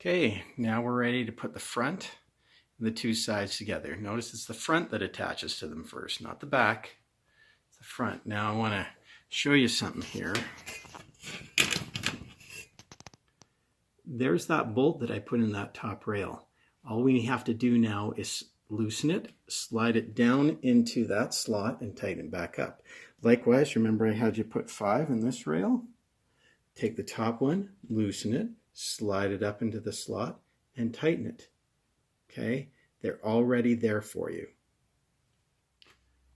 Okay, now we're ready to put the front and the two sides together. Notice it's the front that attaches to them first, not the back. It's the front. Now I want to show you something here. There's that bolt that I put in that top rail. All we have to do now is loosen it, slide it down into that slot, and tighten it back up. Likewise, remember I had you put 5 in this rail? Take the top one, loosen it, slide it up into the slot, and tighten it. Okay, they're already there for you.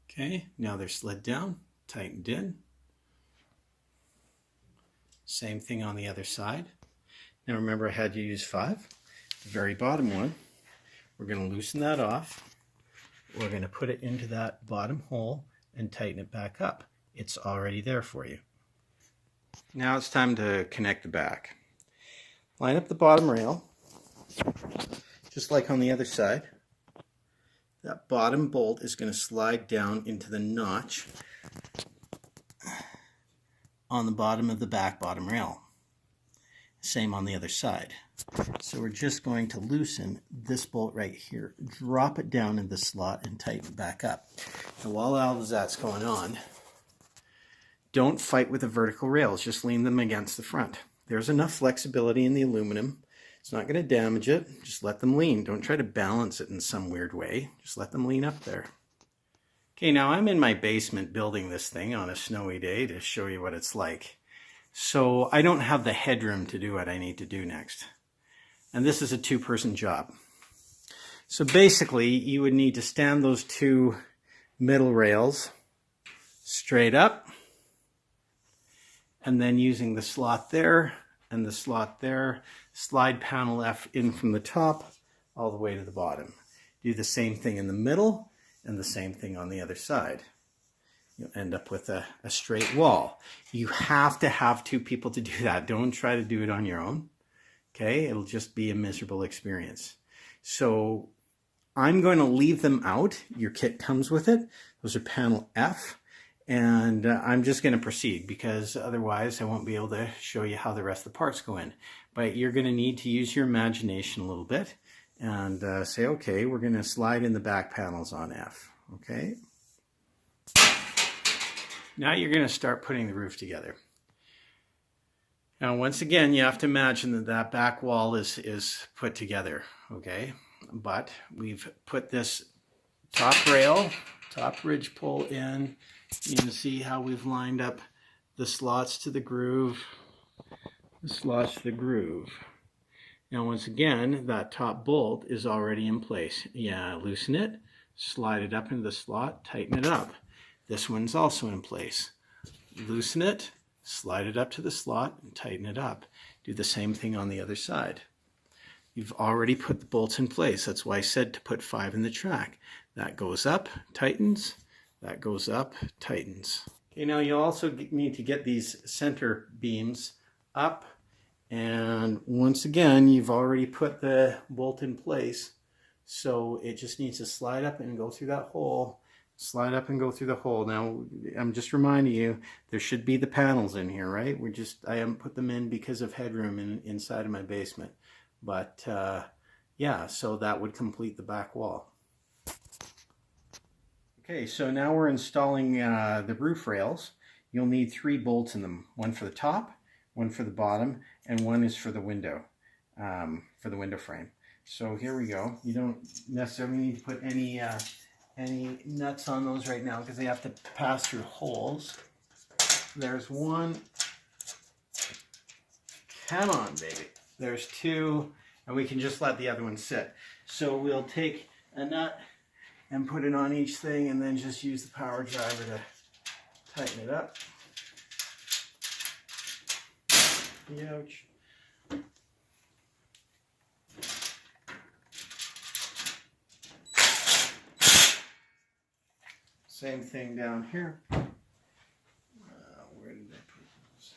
Okay, now they're slid down, tightened in. Same thing on the other side. Now remember I had you use 5. The very bottom one, we're going to loosen that off. We're going to put it into that bottom hole and tighten it back up. It's already there for you. Now it's time to connect the back. Line up the bottom rail, just like on the other side. That bottom bolt is going to slide down into the notch on the bottom of the back bottom rail. Same on the other side. So we're just going to loosen this bolt right here, drop it down in the slot, and tighten it back up. And while all of that's going on, don't fight with the vertical rails, just lean them against the front. There's enough flexibility in the aluminum. It's not going to damage it. Just let them lean. Don't try to balance it in some weird way. Just let them lean up there. Okay, now I'm in my basement building this thing on a snowy day to show you what it's like. So I don't have the headroom to do what I need to do next. And this is a 2-person job. So basically, you would need to stand those 2 middle rails straight up, and then using the slot there and the slot there, slide panel F in from the top all the way to the bottom. Do the same thing in the middle and the same thing on the other side. You'll end up with a straight wall. You have to have 2 people to do that. Don't try to do it on your own. Okay, it'll just be a miserable experience. So I'm going to leave them out. Your kit comes with it. Those are panel F. And I'm just going to proceed because otherwise I won't be able to show you how the rest of the parts go in. But you're going to need to use your imagination a little bit and say, okay, we're going to slide in the back panels on F. Okay. Now you're going to start putting the roof together. Now once again, you have to imagine that that back wall is put together. Okay. But we've put this top rail, top ridge pull in. You can see how we've lined up the slots to the groove, the slots to the groove. Now once again, that top bolt is already in place. Yeah, loosen it, slide it up into the slot, tighten it up. This one's also in place. Loosen it, slide it up to the slot, and tighten it up. Do the same thing on the other side. You've already put the bolts in place. That's why I said to put 5 in the track. That goes up, tightens. That goes up, tightens. Okay, now you also need to get these center beams up. And once again, you've already put the bolt in place. So it just needs to slide up and go through that hole. Slide up and go through the hole. Now, I'm just reminding you, there should be the panels in here, right? I haven't put them in because of headroom inside of my basement. But yeah, so that would complete the back wall. Okay, so now we're installing the roof rails. You'll need 3 bolts in them. One for the top, one for the bottom, and one is for the window frame. So here we go. You don't necessarily need to put any nuts on those right now because they have to pass through holes. There's one. Come on, baby. There's 2, and we can just let the other one sit. So we'll take a nut and put it on each thing and then just use the power driver to tighten it up. Ouch. Same thing down here. Where did I put those?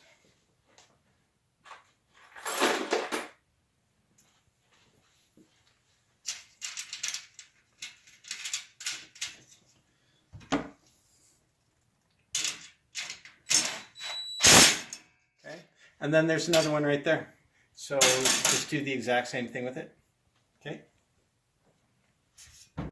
And then there's another one right there. So just do the exact same thing with it. Okay.